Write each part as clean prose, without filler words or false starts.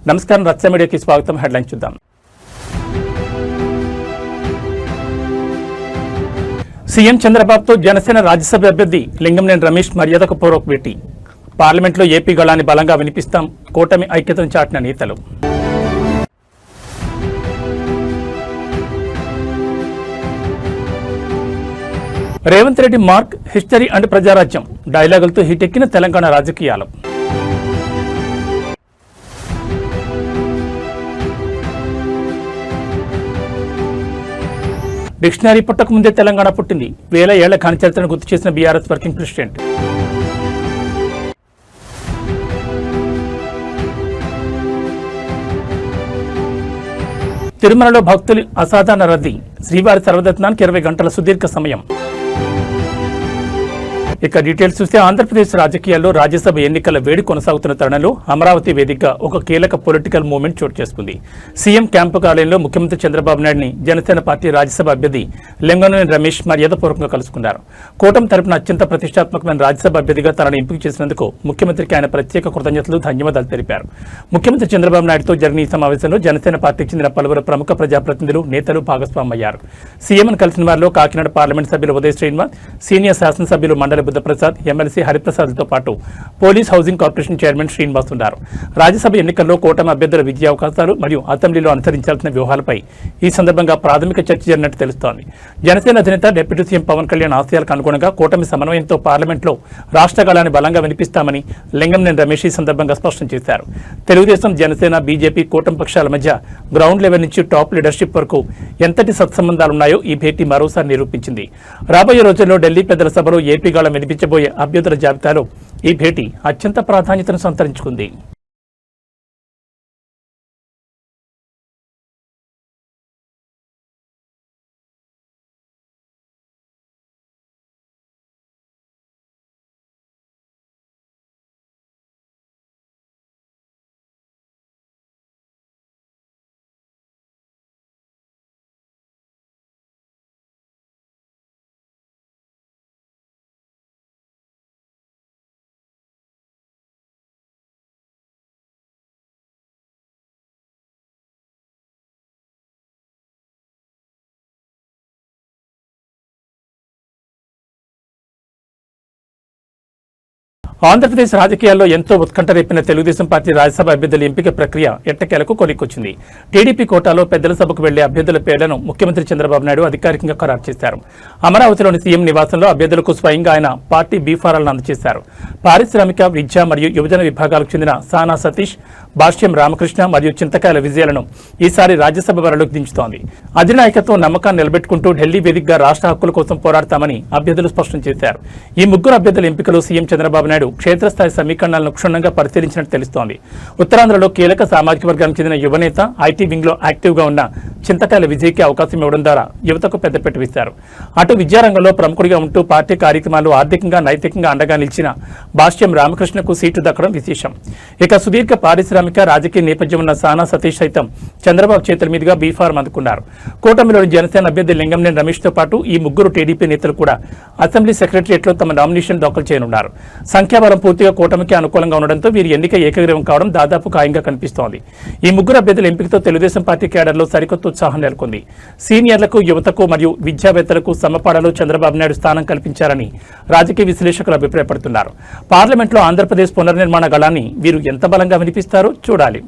నమస్కారం, రచ్చ మీడియాకి స్వాగతం. హెడ్లైన్స్ చూద్దాం. సీఎం చంద్రబాబుతో జనసేన రాజ్యసభ అభ్యర్థి లింగంనేని రమేష్ మర్యాదకు పూర్వక భేటీ. పార్లమెంట్లో ఏపీ గళాన్ని బలంగా వినిపిస్తాం, కూటమి ఐక్యతను చాటిన నేతలు. Revanth Reddy mark, history and Prajarajyam డైలాగులతో హిటెక్కిన తెలంగాణ రాజకీయాలు. డిక్షనరీ పుట్టక ముందే తెలంగాణ పుట్టింది. వేల ఏళ్ల ఖాని చరిత్రను గుర్తు చేసిన బీఆర్ఎస్ వర్కింగ్ ప్రెసిడెంట్. తిరుమలలో భక్తులు అసాధారణ రద్దీ. శ్రీవారి సర్వదర్శనానికి 20 గంటల సుదీర్ఘ సమయం. ఇక డీటెయిల్స్ చూస్తే ఆంధ్రప్రదేశ్ రాజకీయాల్లో రాజ్యసభ ఎన్నికల వేడి కొనసాగుతున్న తరుణంలో అమరావతి వేదికగా ఒక కీలక పొలిటికల్ మూవ్మెంట్ చోటు చేసుకుంది. సీఎం క్యాంపు కార్యాలయంలో ముఖ్యమంత్రి చంద్రబాబు నాయుడిని జనసేన పార్టీ రాజ్యసభ అభ్యర్థి లింగంనేని రమేష్ మర్యాదపూర్వకంగా కలుసుకున్నారు. కూటమి తరపున అత్యంత ప్రతిష్టాత్మకమైన రాజ్యసభ అభ్యర్థిగా తనను ఎంపిక చేసినందుకు ముఖ్యమంత్రికి ఆయన ప్రత్యేక కృతజ్ఞతలు, ధన్యవాదాలు తెలిపారు. ముఖ్యమంత్రి చంద్రబాబు నాయుడుతో జరిగిన ఈ సమావేశంలో జనసేన పార్టీకి చెందిన పలువురు ప్రముఖ ప్రజాప్రతినిధులు, నేతలు భాగస్వామయ్యారు. సీఎంను కలిసిన వారిలో కాకినాడ పార్లమెంట్ సభ్యులు ఉదయ్ శ్రీనివాస్, సీనియర్ శాసనసభ్యులు మండలి బుద్ధప్రసాద్, ఎమ్మెల్సీ హరిప్రసాద్తో పాటు police housing corporation chairman Srinivas ఉన్నారు. రాజ్యసభ ఎన్నికల్లో కూటమి అభ్యర్థుల విజయ అవకాశాలు మరియు అసెంబ్లీలో అనుసరించాల్సిన వ్యూహాలపై ఈ సందర్భంగా ప్రాథమిక చర్చ జరిగినట్టు తెలుస్తోంది. జనసేన అధినేత డిప్యూటీ సీఎం పవన్ కళ్యాణ్ ఆశయాలకు అనుగుణంగా కూటమి సమన్వయంతో పార్లమెంట్లో రాష్ట్ర గళాన్ని బలంగా వినిపిస్తామని లింగంనేని రమేష్ ఈ సందర్భంగా స్పష్టం చేశారు. తెలుగుదేశం, జనసేన, బీజేపీ కూటమి పక్షాల మధ్య గ్రౌండ్ లెవెల్ నుంచి టాప్ లీడర్షిప్ వరకు ఎంతటి సత్సంబంధాలున్నాయో ఈ భేటీ మరోసారి నిరూపించింది. రాబోయే రోజుల్లో ఢిల్లీ పెద్దల సభలో ఏపీ గళం వినిపించబోయే అభ్యర్థుల జాబితాలో ఈ భేటీ అత్యంత ప్రాధాన్యతను సంతరించుకుంది. ఆంధ్రప్రదేశ్ రాజకీయాల్లో ఎంతో ఉత్కంఠ రేపిన తెలుగుదేశం పార్టీ రాజ్యసభ అభ్యర్థుల ఎంపిక ప్రక్రియ ఎట్టకేలకు కొలిక్కొచ్చింది. టీడీపీ కోటాలో పెద్దల సభకు వెళ్లే అభ్యర్థుల పేర్లను ముఖ్యమంత్రి చంద్రబాబు నాయుడు అధికారికంగా ఖరారు చేశారు. అమరావతిలోని సీఎం నివాసంలో అభ్యర్థులకు స్వయంగా ఆయన పార్టీ బీఫారాలను అందజేశారు. పారిశ్రామిక, విద్య మరియు యువజన విభాగాలకు చెందిన సానా సతీష్, భాష్యం రామకృష్ణ మరియు చింతకాయల విజయాలను ఈసారి రాజ్యసభ బరిలోకి దించుతోంది. అధినాయకత్వం నమ్మకాన్ని నిలబెట్టుకుంటూ ఢిల్లీ వేదికగా రాష్ట్ర హక్కుల కోసం పోరాడతామని అభ్యర్థులు స్పష్టం చేశారు. ఈ ముగ్గురు అభ్యర్థుల ఎంపికలో సీఎం చంద్రబాబు నాయుడు క్షేత్రస్థాయి సమీకరణాలను క్షుణ్ణంగా పరిశీలించినట్టు తెలుస్తోంది. ఉత్తరాంధ్రలో కీలక సామాజిక వర్గానికి చెందిన యువనేత, ఐటీ వింగ్ లో యాక్టివ్ గా ఉన్న చింతకాయల విజయ్కి అవకాశం ఇవ్వడం ద్వారా యువతకు పెద్దపీట వేశారు. అటు విద్యారంగంలో ప్రముఖుడిగా ఉంటూ పార్టీ కార్యక్రమాల్లో ఆర్థికంగా, నైతికంగా అండగా నిలిచిన భాష్యం రామకృష్ణకు సీటు దక్కడం విశేషం. ఇక సుదీర్ఘ పారిశ్రామిక, రాజకీయ నేపథ్యం ఉన్న సానా సతీష్ సైతం చంద్రబాబు చేతుల మీదుగా బీఫారం అందుకున్నారు. కూటమిలోని జనసేన అభ్యర్థి లింగంనేని రమేష్ తో పాటు ఈ ముగ్గురు టీడీపీ నేతలు కూడా అసెంబ్లీ సెక్రటరియట్లో తమ నామినేషన్ దాఖలు చేయనున్నారు. సంఖ్యాబలం పూర్తిగా కూటమికి అనుకూలంగా ఉండడంతో వీరి ఎన్నిక ఏకగ్రీవం కావడం దాదాపు ఖాయంగా కనిపిస్తోంది. ఈ ముగ్గురు అభ్యర్థుల ఎంపికతో తెలుగుదేశం పార్టీ కేడర్లో సరికొత్త ఉత్సాహం నెలకొంది. సీనియర్లకు, యువతకు మరియు విద్యావేత్తలకు సమపాడలో చంద్రబాబు నాయుడు స్థానం కల్పించారని రాజకీయ విశ్లేషకులు అభిప్రాయపడుతున్నారు. పార్లమెంట్లో ఆంధ్రప్రదేశ్ పునర్నిర్మాణ గళాన్ని వీరు ఎంత బలంగా వినిపిస్తారో చూడాలి.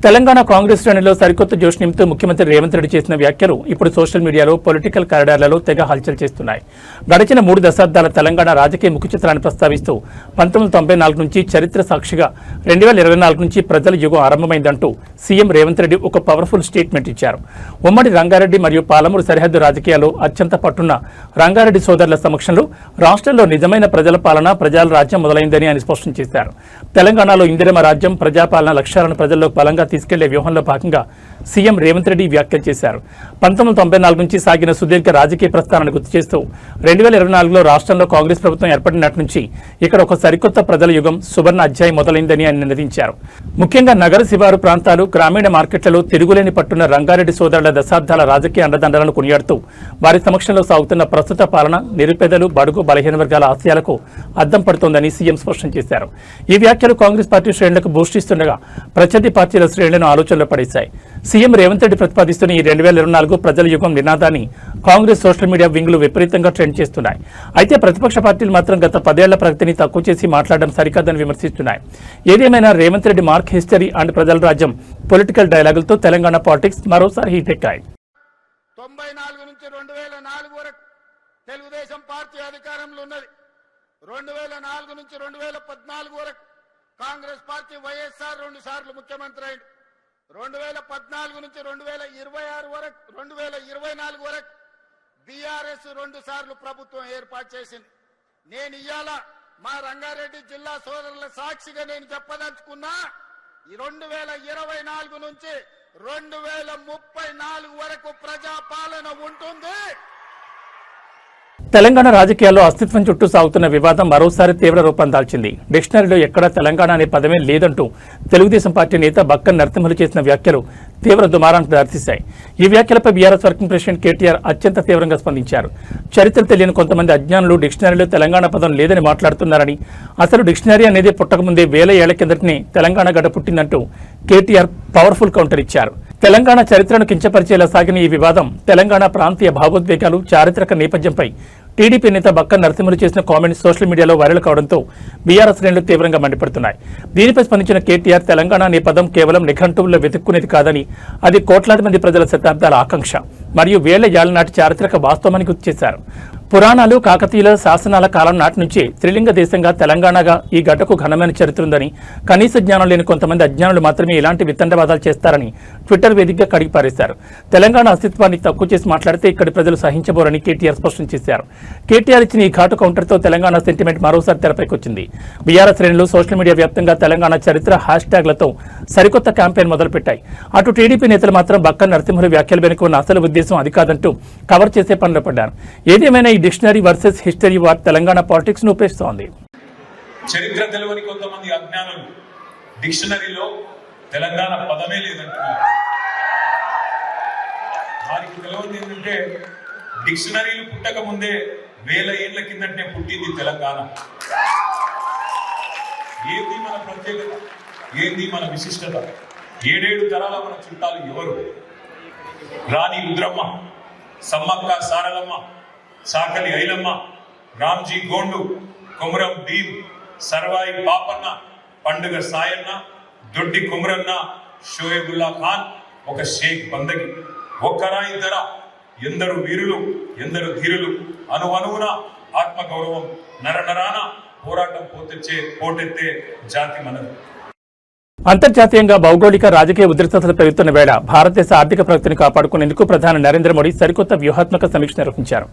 తెలంగాణ కాంగ్రెస్ శ్రేణిలో సరికొత్త జోష్ నింపుతూ ముఖ్యమంత్రి రేవంత్ రెడ్డి చేసిన వ్యాఖ్యలు ఇప్పుడు సోషల్ మీడియాలో పొలిటికల్ కారిడార్లలో తెగ హల్చల్ చేస్తున్నాయి. గడిచిన 3 దశాబ్దాల తెలంగాణ రాజకీయ ముఖ చిత్రాన్ని ప్రస్తావిస్తూ 1994 నుంచి చరిత్ర సాక్షిగా 2024 నుంచి ప్రజల యుగం ఆరంభమైందంటూ సీఎం రేవంత్ రెడ్డి ఒక పవర్ఫుల్ స్టేట్మెంట్ ఇచ్చారు. ఉమ్మడి రంగారెడ్డి మరియు పాలమూరు సరిహద్దు రాజకీయాల్లో అత్యంత పట్టున్న రంగారెడ్డి సోదరుల సమక్షంలో రాష్ట్రంలో నిజమైన ప్రజల పాలన, ప్రజల రాజ్యం మొదలైందని ఆయన స్పష్టం చేశారు. తెలంగాణలో ఇందిరమ రాజ్యం, ప్రజాపాలన లక్ష్యాలను ప్రజల్లో బలంగా తీసుకెళ్లే వ్యూహంలో భాగంగా సీఎం రేవంత్ రెడ్డి వ్యాఖ్యలు చేశారు. 1994 నుంచి సాగిన సుదీర్ఘ రాజకీయ ప్రస్థానాన్ని గుర్తు చేస్తూ 2024లో రాష్ట్రంలో కాంగ్రెస్ ప్రభుత్వం ఏర్పడినట్టు నుంచి ఇక్కడ ఒక సరికొత్త ప్రజల యుగం, సువర్ణ అధ్యాయం మొదలైందని ఆయన నినదించారు. ముఖ్యంగా నగర శివారు ప్రాంతాలు, గ్రామీణ మార్కెట్లలో తిరుగులేని పట్టున్న రంగారెడ్డి సోదరుల దశాబ్దాల రాజకీయ అండదండలను కొనియాడుతూ వారి సమక్షంలో సాగుతున్న ప్రస్తుత పాలన నిరుపేదలు, బడుగు, బలహీన వర్గాల ఆశయాలకు అద్దం పడుతోందని సీఎం స్పష్టం చేశారు. ఈ వ్యాఖ్యలు కాంగ్రెస్ పార్టీ శ్రేణులకు బూస్ట్ ఇస్తుండగా ప్రత్యర్థి పార్టీల శ్రేణులను ఆలోచనలో పడేశాయి. సీఎం రేవంత్ రెడ్డి ప్రతిపాదిస్తున్న ఈ 2024 ప్రజల యుగం నినాదాన్ని కాంగ్రెస్ సోషల్ మీడియా వింగ్లు విపరీతంగా ట్రెండ్ చేస్తున్నాయి. అయితే ప్రతిపక్ష పార్టీలు మాత్రం గత 10 ఏళ్ల ప్రగతిని తక్కువ చేసి మాట్లాడడం సరికాదని విమర్శిస్తున్నాయి. ఏదేమైనా Revanth Reddy mark history and ప్రజల రాజ్యం పొలిటికల్ డైలాగులతో తెలంగాణ పాలిటిక్స్ మరోసారి హీట్ ఎక్కాయి. 94 నుంచి 2004 వరకు తెలుగుదేశం పార్టీ అధికారంలో ఉన్నది. 2004 నుంచి 2014 వరకు కాంగ్రెస్ పార్టీ వైఎస్ఆర్ 2 సార్లు ముఖ్యమంత్రి అయింది. 2014 నుంచి 2024 వరకు బీఆర్ఎస్ 2 సార్లు ప్రభుత్వం ఏర్పాటు చేసింది. నేను ఇవాళ మా రంగారెడ్డి జిల్లా సోదరుల సాక్షిగా నేను చెప్పదలుచుకున్నా, 2024 నుంచి 2034 వరకు ప్రజాపాలన ఉంటుంది. తెలంగాణ రాజకీయాల్లో అస్తిత్వం చుట్టూ సాగుతున్న వివాదం మరోసారి తీవ్ర రూపం దాల్చింది. డిక్షనరీలో ఎక్కడా తెలంగాణ అనే పదమే లేదంటూ తెలుగుదేశం పార్టీ నేత బక్కన్ నరసింహులు చేసిన వ్యాఖ్యలు తీవ్ర దుమారానికి దారితీశాయి. ఈ వ్యాఖ్యలపై బీఆర్ఎస్ వర్కింగ్ ప్రెసిడెంట్ కేటీఆర్ అత్యంత తీవ్రంగా స్పందించారు. చరిత్ర తెలియని కొంతమంది అజ్ఞానులు డిక్షనరీలో తెలంగాణ పదం లేదని మాట్లాడుతున్నారని, అసలు డిక్షనరీ అనేది పుట్టకముందే 1000 ఏళ్ల కిందటనే తెలంగాణ గడ్డ పుట్టిందంటూ కేటీఆర్ పవర్ఫుల్ కౌంటర్ ఇచ్చారు. తెలంగాణ చరిత్రను కించపరిచేలా సాగిన ఈ వివాదం తెలంగాణ ప్రాంతీయ భావోద్వేగాలు, చారిత్రక నేపథ్యంపై టీడీపీ నేత బక్కన్ నరసింహులు చేసిన కామెంట్స్ సోషల్ మీడియాలో వైరల్ కావడంతో బీఆర్ఎస్ శ్రేణులు తీవ్రంగా మండిపడుతున్నాయి. దీనిపై స్పందించిన కేటీఆర్ తెలంగాణ అనే పదం కేవలం నిఘంటువుల్లో వెతుక్కునేది కాదని, అది కోట్లాది మంది ప్రజల శతాబ్దాల ఆకాంక్ష మరియు 1000 ఏళ్ల నాటి చారిత్రక వాస్తవమని గుర్తు చేశారు. పురాణాలు, కాకతీయుల శాసనాల కాలం నాటి నుంచి త్రిలింగ దేశంగా తెలంగాణగా ఈ గడ్డకు ఘనమైన చరిత్ర ఉందని, కనీస జ్ఞానం లేని కొంతమంది అజ్ఞానులు మాత్రమే ఇలాంటి వితండవాదాలు చేస్తారని ట్విట్టర్ వేదికగా కడిగిపారేశారు. తెలంగాణ అస్తిత్వాన్ని తక్కువ చేసి మాట్లాడితే ఇక్కడి ప్రజలు సహించబోరని కేటీఆర్ స్పష్టం చేశారు. కేటీఆర్ ఇచ్చిన ఈ ఘాటు కౌంటర్తో తెలంగాణ సెంటిమెంట్ మరోసారి తెరపైకొచ్చింది. బీఆర్ఎస్ శ్రేణులు సోషల్ మీడియా వ్యాప్తంగా తెలంగాణ చరిత్ర హ్యాష్ ట్యాగ్లతో సరికొత్త క్యాంపెయిన్ మొదలుపెట్టాయి. అటు టీడీపీ నేతలు మాత్రం బక్కన్ నరసింహులు వ్యాఖ్యలు వెనుక ఉన్న అసలు ఉద్దేశం అది కాదంటూ కవర్ చేసే పనిలో పడ్డారు. ఏదేమైనా ఈ dictionary versus history war Telangana politics ను ఉపేస్తోంది. చరిత్ర తెలియని కొంతమంది అజ్ఞానులు డిక్షనరీలో తెలంగాణ పదమే లేదంటున్నారు. వారికి తెలియదు ఏంటంటే డిక్షనరీలు పుట్టక ముందే 1000 ఏళ్ల కిందటే పుట్టింది తెలంగాణ. ఏంది మన ప్రత్యేకత, ఏంది మన విశిష్టత, 7 తరాల మన చుట్టాలు ఎవరు? రాణి రుద్రమ్మ, సమ్మక్క సారలమ్మ, సాకలి ఐలమ్మ, రామ్జీ గోండు, కొమరం భీం, సర్వాయి పాపన్న, పండుగ సాయన్న, దొడ్డి కుమరన్న, షోయబుల్లా ఖాన్, ఒక షేక్ బందగి. ఒక్కరా ఇద్దరా? ఎందరు వీరులు, ఎందరు ధీరులు, అనువనువున ఆత్మగౌరవం, నరనరాన పోరాటం పోటెత్తే జాతి మనది. అంతర్జాతీయంగా భౌగోళిక రాజకీయ ఉద్రిక్తతలు పెరుగుతున్న వేళ భారతదేశ ఆర్థిక ప్రగతిని కాపాడుకునేందుకు ప్రధాని నరేంద్ర మోడీ సరికొత్త వ్యూహాత్మక సమీక్ష నిర్వహించారు.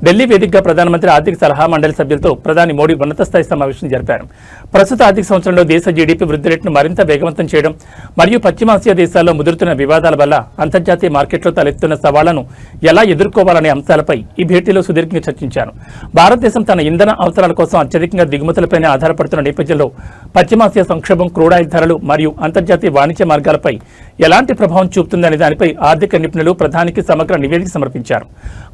ఢిల్లీ వేదికగా ప్రధానమంత్రి ఆర్థిక సలహా మండలి సభ్యులతో ప్రధాని మోడీ ఉన్నత స్థాయి సమావేశం జరిపారు. ప్రస్తుత ఆర్థిక సంవత్సరంలో దేశ జీడీపీ వృద్ధి రేటును మరింత వేగవంతం చేయడం మరియు పశ్చిమాసియా దేశాల్లో ముదురుతున్న వివాదాల వల్ల అంతర్జాతీయ మార్కెట్లో తలెత్తున్న సవాళ్లను ఎలా ఎదుర్కోవాలనే అంశాలపై ఈ భేటీలో సుదీర్ఘంగా చర్చించారు. భారతదేశం తన ఇంధన అవసరాల కోసం అత్యధికంగా దిగుమతులపైనే ఆధారపడుతున్న నేపథ్యంలో పశ్చిమాసియా సంక్షోభం క్రూడాయిల్ ధరలు మరియు అంతర్జాతీయ వాణిజ్య మార్గాలపై ఎలాంటి ప్రభావం చూపుతుందనే దానిపై ఆర్థిక నిపుణులు ప్రధానికి సమగ్ర నివేదిక సమర్పించారు.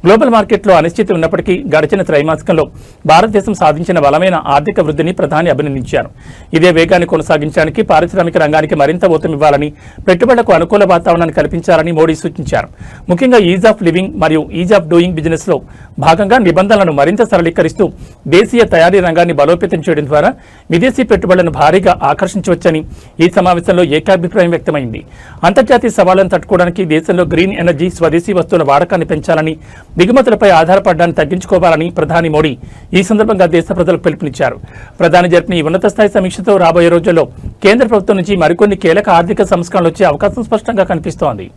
గ్లోబల్ మార్కెట్లో అనిశ్చితి ఉన్నప్పటికీ గడిచిన త్రైమాసికంలో భారతదేశం సాధించిన బలమైన ఆర్థిక వృద్ధిని ప్రధాని అభినందించారు. ఇదే వేగాన్ని కొనసాగించడానికి పారిశ్రామిక రంగానికి మరింత ఊతమివ్వాలని, పెట్టుబడులకు అనుకూల వాతావరణాన్ని కల్పించాలని మోడీ సూచించారు. ముఖ్యంగా ఈజ్ ఆఫ్ లివింగ్ మరియు ఈజ్ ఆఫ్ డూయింగ్ బిజినెస్ లో భాగంగా నిబంధనలను మరింత సరళీకరిస్తూ దేశీయ తయారీ రంగాన్ని బలోపేతం చేయడం ద్వారా విదేశీ పెట్టుబడులను భారీగా ఆకర్షించవచ్చని ఈ సమావేశంలో ఏకాభిప్రాయం వ్యక్తమైంది. అంతర్జాతీయ సవాళ్లను తట్టుకోవడానికి దేశంలో గ్రీన్ ఎనర్జీ, స్వదేశీ వస్తువుల వాడకాన్ని పెంచాలని, దిగుమతులపై ఆధారపడడాన్ని తగ్గించుకోవాలని ప్రధాని మోడీ ఈ సందర్భంగా దేశ ప్రజలకు పిలుపునిచ్చారు. ప్రధాని జరిపిన ఈ ఉన్నత స్థాయి సమీక్షతో రాబోయే రోజుల్లో కేంద్ర ప్రభుత్వం నుంచి మరికొన్ని కీలక ఆర్థిక సంస్కరణలు వచ్చే అవకాశం స్పష్టంగా కనిపిస్తోంది.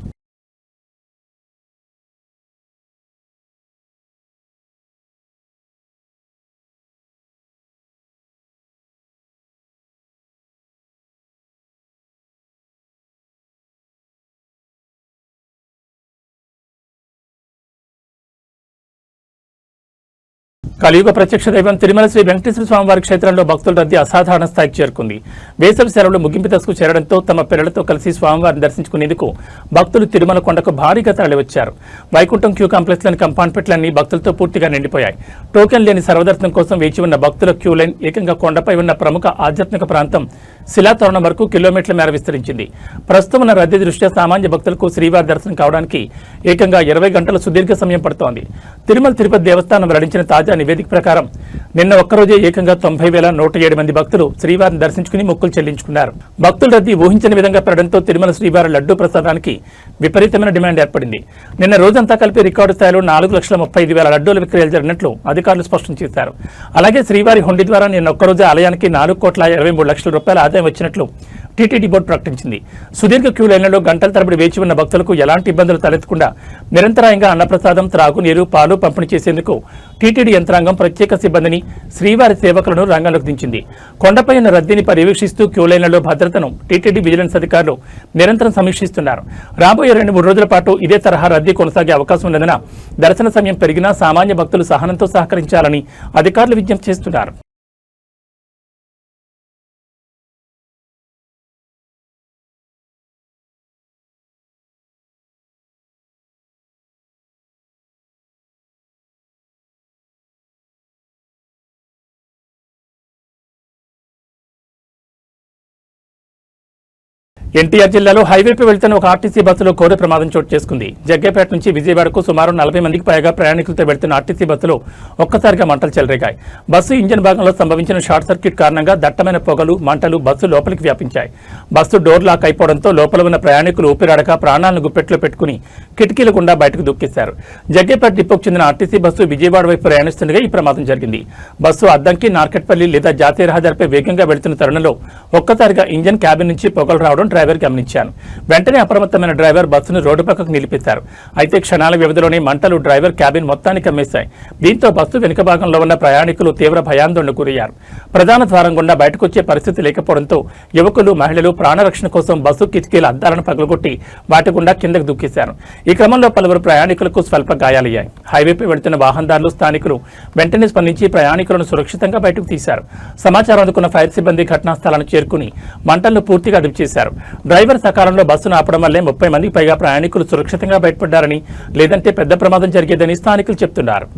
కలియుగ ప్రత్యక్ష దైవం తిరుమల శ్రీ వెంకటేశ్వర స్వామివారి క్షేత్రంలో భక్తుల రద్దీ అసాధారణ స్థాయికి చేరుకుంది. వేసవి సెలవులు ముగింపు దశకు చేరడంతో తమ పిల్లలతో కలిసి స్వామివారిని దర్శించుకునేందుకు భక్తులు తిరుమల కొండకు భారీగా తరలివచ్చారు. వైకుంఠం క్యూ కాంప్లెక్స్లోని కంపార్ట్మెంట్లన్నీ భక్తులతో పూర్తిగా నిండిపోయాయి. టోకెన్ లేని సర్వదర్శనం కోసం వేచి ఉన్న భక్తుల క్యూ లైన్ ఏకంగా కొండపై ఉన్న ప్రముఖ ఆధ్యాత్మిక ప్రాంతం శిలాతోరణం వరకు కిలోమీటర్ల మేర విస్తరించింది. ప్రస్తుతం ఉన్న రద్దీ దృష్ట్యా సామాన్య భక్తులకు శ్రీవారి దర్శనం కావడానికి ఏకంగా 20 గంటల సుదీర్ఘ సమయం పడుతోంది. తిరుమల తిరుపతి దేవస్థానం వెల్లడించిన తాజా నివేదిక ప్రకారం నిన్న ఒక్కరోజే ఏకంగా 90,107 మంది భక్తులు శ్రీవారిని దర్శించుకుని మొక్కులు చెల్లించుకున్నారు. భక్తుల రద్దీ ఊహించని విధంగా పెరగడంతో తిరుమల శ్రీవారి లడ్డూ ప్రసాదానికి విపరీతమైన డిమాండ్ ఏర్పడింది. నిన్న రోజంతా కలిపి రికార్డు స్థాయిలో 4,35,000 లడ్డూల విక్రయాలు జరిగినట్లు అధికారులు స్పష్టం చేశారు. అలాగే శ్రీవారి హుండీ ద్వారా నిన్న ఒక్కరోజే ఆలయానికి 4,23,00,000 రూపాయల ఆదాయం వచ్చినట్లు టీటీడీ బోర్డు ప్రకటించింది. సుదీర్ఘ క్యూ లైన్లలో గంటల తరబడి వేచి ఉన్న భక్తులకు ఎలాంటి ఇబ్బందులు తలెత్తకుండా నిరంతరాయంగా అన్నప్రసాదం, త్రాగునీరు, పాలు పంపిణీ చేసేందుకు టీటీడీ యంత్రాంగం ప్రత్యేక సిబ్బందిని, శ్రీవారి సేవకులను రంగంలోకి దించింది. కొండపై ఉన్న రద్దీని పర్యవేక్షిస్తూ క్యూ లైన్లలో భద్రతను టీటీడీ విజిలెన్స్ అధికారులు నిరంతరం సమీక్షిస్తున్నారు. రాబోయే 2-3 రోజుల పాటు ఇదే తరహా రద్దీ కొనసాగే అవకాశం ఉన్నందున దర్శన సమయం పెరిగినా సామాన్య భక్తులు సహనంతో సహకరించాలని అధికారులు విజ్ఞప్తి చేస్తున్నారు. ఎన్టీఆర్ జిల్లాలో హైవేపై వెళ్తున్న ఒక ఆర్టీసీ బస్సులో ఘోర ప్రమాదం చోటు చేసుకుంది. జగ్గేపేట నుంచి విజయవాడకు సుమారు 40 మందికి పైగా ప్రయాణికులతో వెళ్తున్న ఆర్టీసీ బస్సులో ఒక్కసారిగా మంటలు చెలరేగాయి. బస్సు ఇంజన్ భాగంలో సంభవించిన షార్ట్ సర్క్యూట్ కారణంగా దట్టమైన పొగలు, మంటలు బస్సు లోపలికి వ్యాపించాయి. బస్సు డోర్ లాక్ అయిపోవడంతో లోపల ఉన్న ప్రయాణికులు ఊపిరాడక ప్రాణాలను గుప్పెట్లో పెట్టుకుని కిటికీల గుండా బయటకు దూకేశారు. జగ్గేపేట డిపోకు చెందిన ఆర్టీసీ బస్సు విజయవాడ వైపు ప్రయాణిస్తుండగా ఈ ప్రమాదం జరిగింది. బస్సు అద్దంకి, నార్కెట్పల్లి లేదా జాతీయ రహదారిపై వేగంగా వెళుతున్న తరుణంలో ఒక్కసారిగా ఇంజన్ క్యాబిన్ నుంచి పొగలు రావడం డ్రైవర్ గమనించాను. వెంటనే అప్రమత్తమైన డ్రైవర్ బస్సును రోడ్డు పక్కకు నిలిపేశారు. అయితే క్షణాల వ్యవధిలోనే మంటలు డ్రైవర్ క్యాబిన్ మొత్తాన్ని కమ్మేశాయి. దీంతో బస్సు వెనుక భాగంలో ఉన్న ప్రయాణికులు తీవ్ర భయాందోళనకు గురయ్యారు. ప్రధాన ద్వారం గుండా బయటకొచ్చే పరిస్థితి లేకపోవడంతో యువకులు, మహిళలు ప్రాణరక్షణ కోసం బస్సు కిటికీల అద్దాలను పగలగొట్టి వాటి గుండా కిందకు దూకేశారు. ఈ క్రమంలో పలువురు ప్రయాణికులకు స్వల్ప గాయాలయ్యాయి. హైవేపై వెళుతున్న వాహనదారులు, స్థానికులు వెంటనే స్పందించి ప్రయాణికులను సురక్షితంగా బయటకు తీశారు. సమాచారం అందుకున్న ఫైర్ సిబ్బంది ఘటనా స్థలాన్ని చేరుకుని మంటలను పూర్తిగా అదుపు చేశారు. డ్రైవర్ సకాలంలో బస్సును ఆపడం వల్లే 30 మందికి పైగా ప్రయాణికులు సురక్షితంగా బయటపడ్డారని, లేదంటే పెద్ద ప్రమాదం జరిగేదని స్థానికులు చెప్తున్నారు.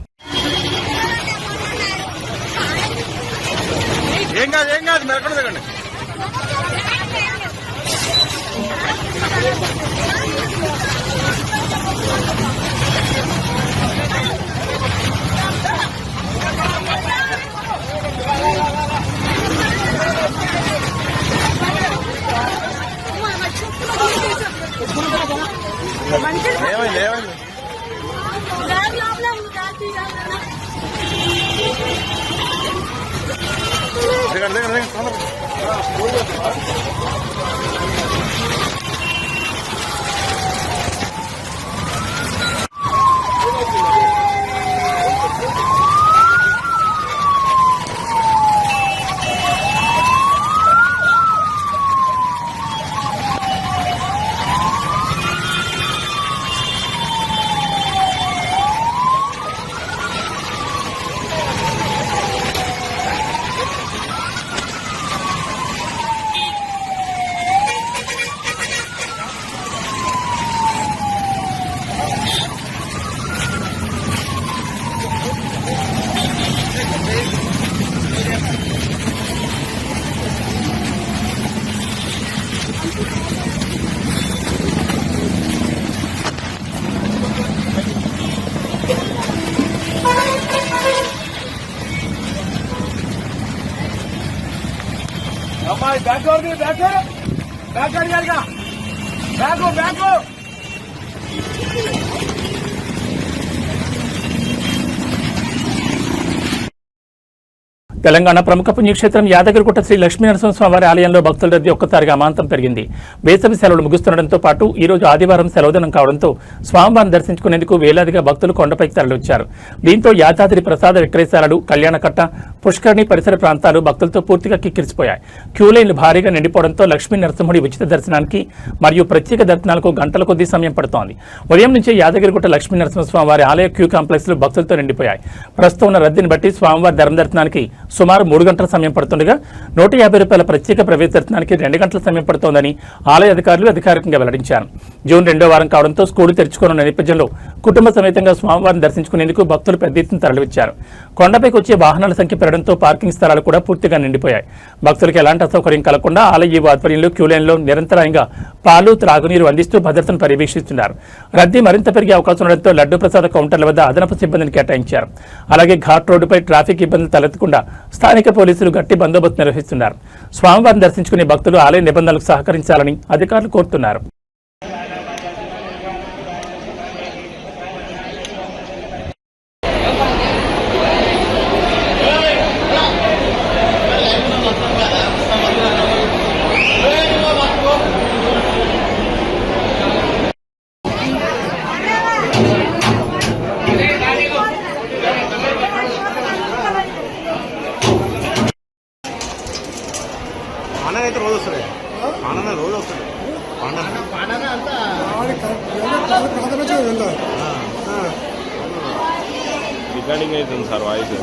అమ్మాయి బ్యాక్ బ్యాక్ అడిగారుగా బ్యాక్ తెలంగాణ ప్రముఖ పుణ్యక్షేత్రం యాదగిరిగుట్ట శ్రీ లక్ష్మీనరసింహస్వామి ఆలయంలో భక్తుల రద్దీ ఒక్కసారిగా అమాంతం పెరిగింది. వేసవి సెలవులు ముగుస్తుండటంతో పాటు ఈ రోజు ఆదివారం సెలవుదినం కావడంతో స్వామివారిని దర్శించుకునేందుకు వేలాదిగా భక్తులు కొండపైకి తరలివచ్చారు. దీంతో యాదాద్రి ప్రసాద విక్రయశాలలు, కళ్యాణకట్ట, పుష్కరిణి పరిసర ప్రాంతాలు భక్తులతో పూర్తిగా కిక్కిరిసిపోయాయి. క్యూలైన్లు భారీగా నిండిపోవడంతో లక్ష్మీ నరసింహుడి ఉచిత దర్శనానికి మరియు ప్రత్యేక దర్శనాలకు గంటల కొద్దీ సమయం పడుతోంది. ఉదయం నుంచే యాదగిరిగుట్ట లక్ష్మీ నరసింహస్వామి వారి ఆలయ క్యూ కాంప్లెక్స్లు భక్తులతో నిండిపోయాయి. ప్రస్తుతం ఉన్న రద్దీని బట్టి స్వామివారి ధర్మదర్శనానికి సుమారు 3 గంటల సమయం పడుతుండగా 150 రూపాయల ప్రత్యేక ప్రవేశ దర్శనానికి 2 గంటల సమయం పడుతోందని ఆలయ అధికారులు అధికారికంగా వెల్లడించారు. జూన్ 2వ వారం కావడంతో స్కూలు తెరుచుకోనున్న నేపథ్యంలో కుటుంబ సమేతంగా స్వామివారిని దర్శించుకునేందుకు భక్తులు పెద్ద ఎత్తున తరలివచ్చారు. కొండపైకి వచ్చే వాహనాల సంఖ్య పెరగడంతో పార్కింగ్ స్థలాలు కూడా పూర్తిగా నిండిపోయాయి. భక్తులకు ఎలాంటి అసౌకర్యం కలగకుండా ఆలయ ఈవో ఆధ్వర్యంలో క్యూలైన్లో నిరంతరాయంగా పాలు, త్రాగునీరు అందిస్తూ భద్రతను పర్యవేక్షిస్తున్నారు. రద్దీ మరింత పెరిగే అవకాశం ఉండడంతో లడ్డు ప్రసాద కౌంటర్ల వద్ద అదనపు సిబ్బందిని కేటాయించారు. అలాగే ఘాట్ రోడ్డుపై ట్రాఫిక్ ఇబ్బందులు తలెత్తకుండా స్థానిక పోలీసులు గట్టి బందోబస్తు నిర్వహిస్తున్నారు. స్వామివారిని దర్శించుకునే భక్తులు ఆలయ నిబంధనలకు సహకరించాలని అధికారులు కోరుతున్నారు. అయితే రోజు వస్తుంది రోజు వస్తుంది రికార్డింగ్ అవుతుంది సార్ వాయిస్.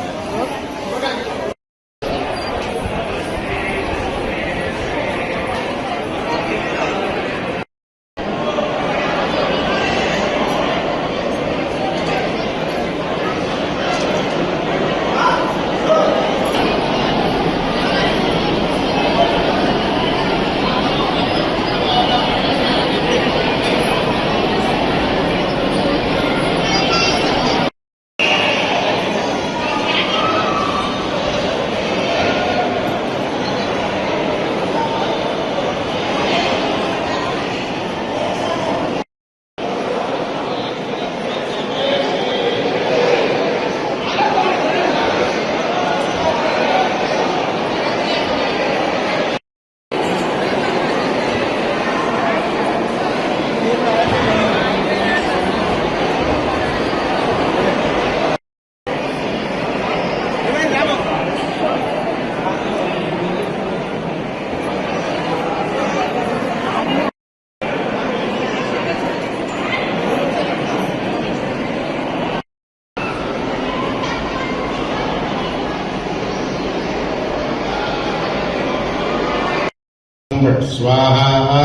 पट स्वाहा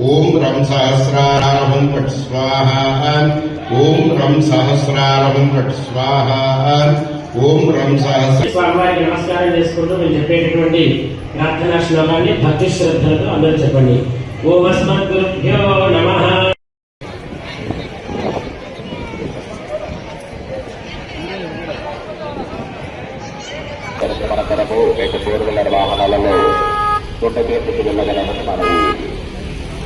ओम रम सहस्रारहं पट स्वाहा ओम रम सहस्रारहं पट स्वाहा ओम रम सहस्र స్వామివారికి నమస్కారం చేసుకుంటూ మేము చెప్పేటటువంటి ప్రార్థనా శ్లోకాన్ని భక్తి శ్రద్ధలతో అందరూ చెప్పండి. ఓం అస్మద్గురుభ్యో నమః.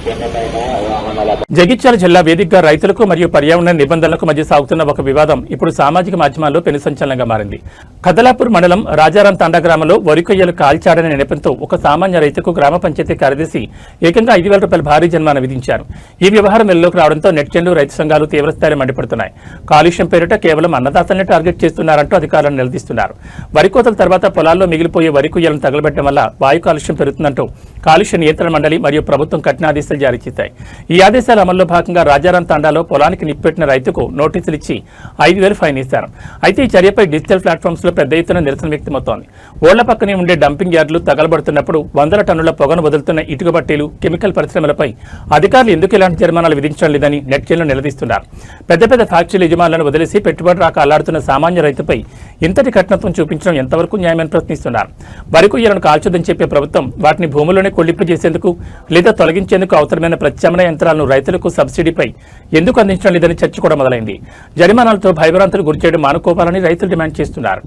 నిర్వహణలలో జగిత్యాల జిల్లా వేదికగా రైతులకు మరియు పర్యావరణ నిబంధనలకు మధ్య సాగుతున్న ఒక వివాదం ఇప్పుడు సామాజిక మాధ్యమాల్లో పెను సంచలనంగా మారింది. కదలాపూర్ మండలం రాజారాం తండా గ్రామంలో వరి కొయ్యలు కాల్చాడనే నెపంతో ఒక సామాన్య రైతుకు గ్రామ పంచాయతీ కార్యదర్శి ఏకంగా 5,000 రూపాయల భారీ జరిమానా విధించారు. ఈ వ్యవహారం వెలుగులోకి రావడంతో నెటిజన్లు, రైతు సంఘాలు తీవ్రస్థాయిలో మండిపడుతున్నాయి. కాలుష్యం పేరిట కేవలం అన్నదాతల్ని టార్గెట్ చేస్తున్నారంటూ అధికారులను నిలదీస్తున్నారు. వరి కోతల తర్వాత పొలాల్లో మిగిలిపోయే వరి కొయ్యలను తగలబెట్టడం వల్ల వాయు కాలుష్యం పెరుగుతుందంటూ కాలుష్య నియంత్రణ మండలి మరియు ప్రభుత్వం కఠిన ఆదేశాలు జారీ చేశాయి. ఈ ఆదేశాల అమల్లో భాగంగా రాజారాం తాండాలో పొలానికి నిప్పెట్టిన రైతుకు నోటీసులు ఇచ్చి 5,000 ఫైన్ ఇస్తారు. అయితే ఈ చర్యపై డిజిటల్ ప్లాట్ఫామ్స్ లో పెద్ద ఎత్తున నిరసన వ్యక్తమవుతోంది. ఓళ్ల పక్కనే ఉండే డంపింగ్ యార్డులు తగలబడుతున్నప్పుడు 100 టన్నుల పొగను వదులుతున్న ఇటుక బట్టీలు, కెమికల్ పరిశ్రమలపై అధికారులు ఎందుకు ఇలాంటి జరిమానాలు విధించడం లేదని నెటిజన్లు నిలదీస్తున్నారు. పెద్ద పెద్ద ఫ్యాక్టరీల యజమానులను వదిలేసి పెట్టుబడి రాక అల్లాడుతున్న సామాన్య రైతుపై ఇంతటి కఠినత్వం చూపించడం ఎంతవరకు న్యాయమని ప్రశ్నిస్తున్నారు. వరి కొయ్యలను కాల్చొద్దని చెప్పే ప్రభుత్వం వాటిని భూముల్లోనే కొల్లింపు చేసేందుకు లేదా తొలగించేందుకు అవసరమైన ప్రత్యామ్నాయ యంత్రాలను రైతులకు సబ్సిడీపై ఎందుకు అందించడం లేదని చర్చ కూడా మొదలైంది. జరిమానాలతో భయభ్రాంతులు గురిచేయడం మానుకోవాలని రైతులు డిమాండ్ చేస్తున్నారు.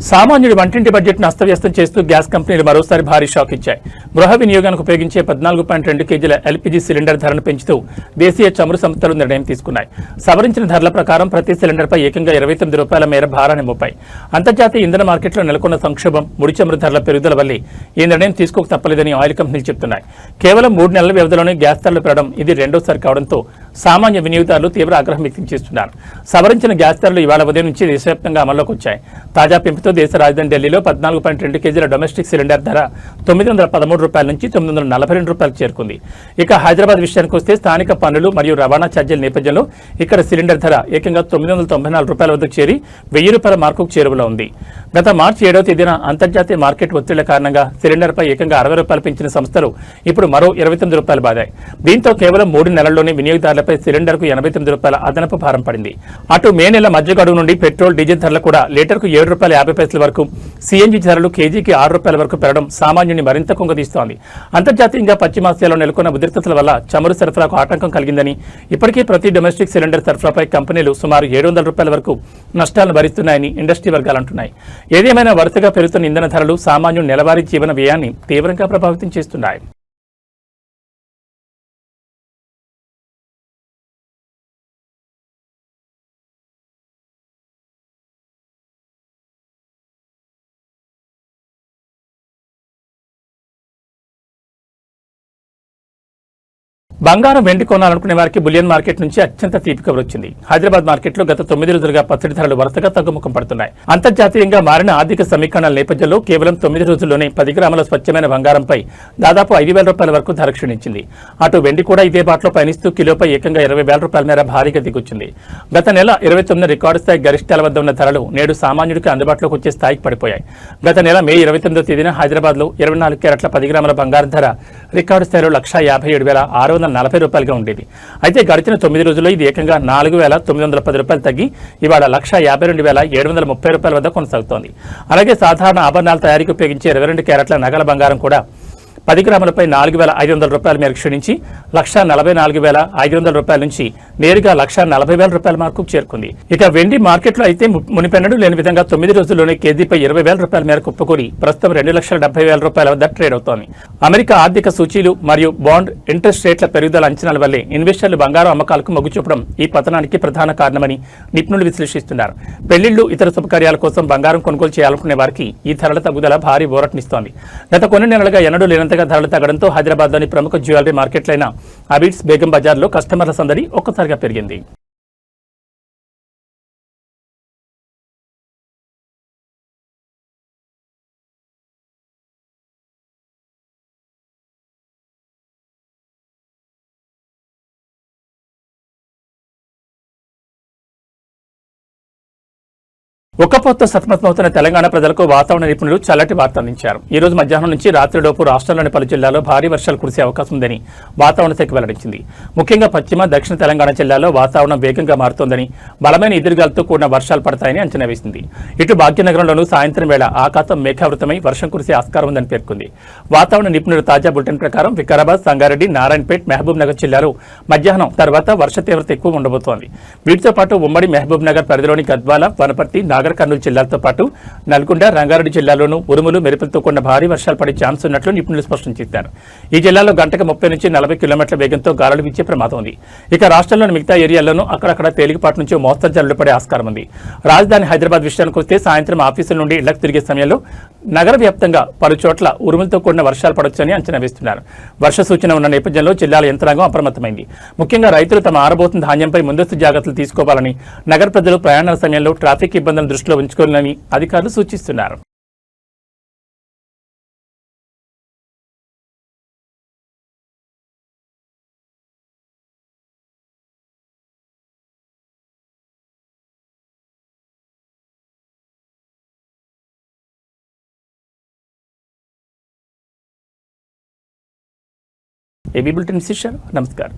సామాన్యుడి వంటింటి బడ్జెట్ను అస్తవ్యస్తం చేస్తూ గ్యాస్ కంపెనీలు మరోసారి భారీ షాక్ ఇచ్చాయి. గృహ వినియోగానికి ఉపయోగించే 14.2 కేజీల ఎల్పీజీ సిలిండర్ ధరను పెంచుతూ దేశీయ చమురు సంస్థలు నిర్ణయం తీసుకున్నాయి. సవరించిన ధరల ప్రకారం ప్రతి సిలిండర్పై ఏకంగా 29 రూపాయల మేర భారాన్ని మోపాయి. అంతర్జాతీయ ఇంధన మార్కెట్లో నెలకొన్న సంక్షోభం, ముడి చమురు ధరల పెరుగుదల వల్లే ఈ నిర్ణయం తీసుకోక తప్పలేదని ఆయిల్ కంపెనీలు చెబుతున్నాయి. కేవలం 3 నెలల వ్యవధిలోనే గ్యాస్ ధరలు పెరగడం ఇది రెండోసారి కావడంతో సామాన్య వినియోగదారులు తీవ్ర ఆగ్రహం వ్యక్తం చేస్తున్నారు. సవరించిన గ్యాస్ ధరలు ఇవాళ ఉదయం నుంచి దేశవ్యాప్తంగా అమల్లోకి వచ్చాయి. తాజా పెంపుతో దేశ రాజధాని ఢిల్లీలో 14.2 కేజీల డొమెస్టిక్ సిలిండర్ ధర 913 రూపాయల నుంచి 942 రూపాయలకు చేరుకుంది. ఇక హైదరాబాద్ విషయానికి వస్తే స్థానిక పన్నులు మరియు రవాణా ఛార్జీల నేపథ్యంలో ఇక్కడ సిలిండర్ ధర ఏకంగా 994 రూపాయల వద్దకు చేరి 1000 రూపాయల మార్కుకు చేరువలో ఉంది. గత మార్చి 7వ తేదీన అంతర్జాతీయ మార్కెట్ ఒత్తిళ్ల కారణంగా సిలిండర్పై ఏకంగా 60 రూపాయలు పెంచిన సంస్థలు ఇప్పుడు మరో 29 రూపాయలు బాదాయి. దీంతో కేవలం 3 నెలల్లోనే వినియోగదారులపై సిలిండర్కు 89 రూపాయల అదనపు భారం పడింది. అటు మే నెల మధ్య గడువు నుండి పెట్రోల్, డీజిల్ ధరలు కూడా లీటర్కు 7 రూపాయల 50 పైసల వరకు, సీఎన్జీ ధరలు కేజీకి 6 రూపాయల వరకు పెరగడం సామాన్యుని మరింత కుంగదీస్తోంది. అంతర్జాతీయంగా పశ్చిమాసియాలో నెలకొన్న ఉద్రిక్తతల వల్ల చమురు సరఫరాకు ఆటంకం కలిగిందని, ఇప్పటికే ప్రతి డొమెస్టిక్ సిలిండర్ సరఫరాపై కంపెనీలు సుమారు 700 రూపాయల వరకు నష్టాలను భరిస్తున్నాయని ఇండస్ట్రీ వర్గాలు అంటున్నాయి. ఏదేమైనా వరుసగా పెరుగుతున్న ఇంధన ధరలు సామాన్యుని నెలవారీ జీవన వ్యయాన్ని తీవ్రంగా ప్రభావితం చేస్తున్నాయి. బంగారం, వెండి కొనాలనుకునే వారికి బులియన్ మార్కెట్ నుంచి అత్యంత తీపి కబురు వచ్చింది. హైదరాబాద్ మార్కెట్లో గత 9 రోజులుగా పత్తి ధరలు వరుసగా తగ్గుముఖం పడుతున్నాయి. అంతర్జాతీయంగా మారిన ఆర్థిక సమీకరణల నేపథ్యంలో కేవలం 9 రోజుల్లోనే 10 గ్రాముల స్వచ్ఛమైన బంగారంపై దాదాపు 5,000 రూపాయల వరకు ధర క్షీణించింది. అటు వెండి కూడా ఇదే బాటలో పయనిస్తూ కిలోపై ఏకంగా 20,000 రూపాయల మేర భారీగా దిగొచ్చింది. గత నెల 29 రికార్డు స్థాయి గరిష్టాల వద్ద ఉన్న ధరలు నేడు సామాన్యుడికి అందుబాటులోకి వచ్చే స్థాయికి పడిపోయాయి. గత నెల మే 29వ తేదీన హైదరాబాద్లో 24 క్యారెట్ల 10 గ్రాముల బంగారం ధర రికార్డు స్థాయిలో 1,57,640 రూపాయలుగా ఉండేది. అయితే గడిచిన 9 రోజుల్లో ఇది ఏకంగా 4,910 రూపాయలు తగ్గి ఇవాళ 1,52,730 రూపాయల వద్ద కొనసాగుతోంది. అలాగే సాధారణ ఆభరణాల తయారీకి ఉపయోగించే 22 క్యారెట్ల నగల బంగారం కూడా 10 గ్రాములపై 4,500 రూపాయల మేరకు క్షీణించి 1,44,500 రూపాయల నుంచి నేరుగా 1,40,000 రూపాయల మార్కుకు చేరుకుంది. ఇక వెండి మార్కెట్లో అయితే మునిపెన్నడూ లేని విధంగా 9 రోజుల్లోనే కేజీపై 20,000 రూపాయల మేరకు కుప్పకూడి ప్రస్తుతం 2,70,000 రూపాయల వద్ద ట్రేడ్ అవుతోంది. అమెరికా ఆర్థిక సూచీలు మరియు బాండ్ ఇంట్రెస్ట్ రేట్ల పెరుగుదల అంచనాల వల్లే ఇన్వెస్టర్లు బంగారం అమ్మకాలకు మొగ్గు చూపడం ఈ పతనానికి ప్రధాన కారణమని నిపుణులు విశ్లేషిస్తున్నారు. పెళ్లిళ్లు, ఇతర శుభకార్యాల కోసం బంగారం కొనుగోలు చేయాలనుకునే వారికి ఈ ధరల తగ్గుదల భారీ ఊరటనిస్తోంది. గత కొన్ని నెలలుగా ఎన్నడూ లేనంతగా ధరలు తగ్గడంతో హైదరాబాద్లోని ప్రముఖ జ్యువెలరీ మార్కెట్లైన అబిడ్స్, బేగం బజార్లో కస్టమర్ల సందడి ఒక్కసారిగా పెరిగింది. ఉక్కపోతతో సతమతమవుతున్న తెలంగాణ ప్రజలకు వాతావరణ నిపుణులు చల్లటి వార్త అందించారు. ఈ రోజు మధ్యాహ్నం నుంచి రాత్రిలోపు రాష్ట్రంలోని పలు జిల్లాల్లో భారీ వర్షాలు కురిసే అవకాశం ఉందని వాతావరణ శాఖ వెల్లడించింది. ముఖ్యంగా పశ్చిమ, దక్షిణ తెలంగాణ జిల్లాల్లో వాతావరణం వేగంగా మారుతోందని, బలమైన ఎదురుగాలతో కూడిన వర్షాలు పడతాయని అంచనా వేసింది. ఇటు భాగ్యనగరంలోనూ సాయంత్రం వేళ ఆకాశం మేఘావృతమై వర్షం కురిసే ఆస్కారం ఉందని పేర్కొంది. వాతావరణ నిపుణుల తాజా బులెటిన్ ప్రకారం వికారాబాద్, సంగారెడ్డి, నారాయణపేట్, మహబూబ్ నగర్ జిల్లాలో మధ్యాహ్నం తర్వాత వర్ష తీవ్రత ఎక్కువ ఉండబోతోంది. వీటితో పాటు ఉమ్మడి మహబూబ్ నగర్ పరిధిలోని గద్వాల, వనపర్తి, నాగర్ కర్నూలు జిల్లాలతో పాటు నల్గొండ, రంగారెడ్డి జిల్లాలోనూ ఉరుములు, మెరుపులతో కూడిన భారీ వర్షాలు పడే ఛాన్స్ ఉన్నట్లు నిపుణులు స్పష్టం చేశారు. ఈ జిల్లాలో గంటకు 30 నుంచి 40 కిలోమీటర్ల వేగంతో గాలులు వీచే ప్రమాదం ఉంది. ఇక రాష్ట్రంలోని మిగతా ఏరియాల్లోనూ అక్కడక్కడ తేలికపాటి నుంచి మోస్తరు జల్లులు పడే ఆస్కారం ఉంది. రాజధాని హైదరాబాద్ విషయానికి వస్తే సాయంత్రం ఆఫీసుల నుండి ఇళ్లకు తిరిగే సమయంలో నగర వ్యాప్తంగా పలు చోట్ల ఉరుములతో కూడిన వర్షాలు పడొచ్చని అంచనా వేస్తున్నారు. వర్ష సూచన ఉన్న నేపథ్యంలో జిల్లాల యంత్రాంగం అప్రమత్తమైంది. ముఖ్యంగా రైతులు తమ ఆరబోతున్న ధాన్యంపై ముందస్తు జాగ్రత్తలు తీసుకోవాలని, నగర ప్రజలు ప్రయాణాల సమయంలో ట్రాఫిక్ ఇబ్బందులను దృష్టిలో ఉంచుకోవాలని అధికారులు సూచిస్తున్నారు. ఏబీ బులెటిన్ శిష్య నమస్కారం.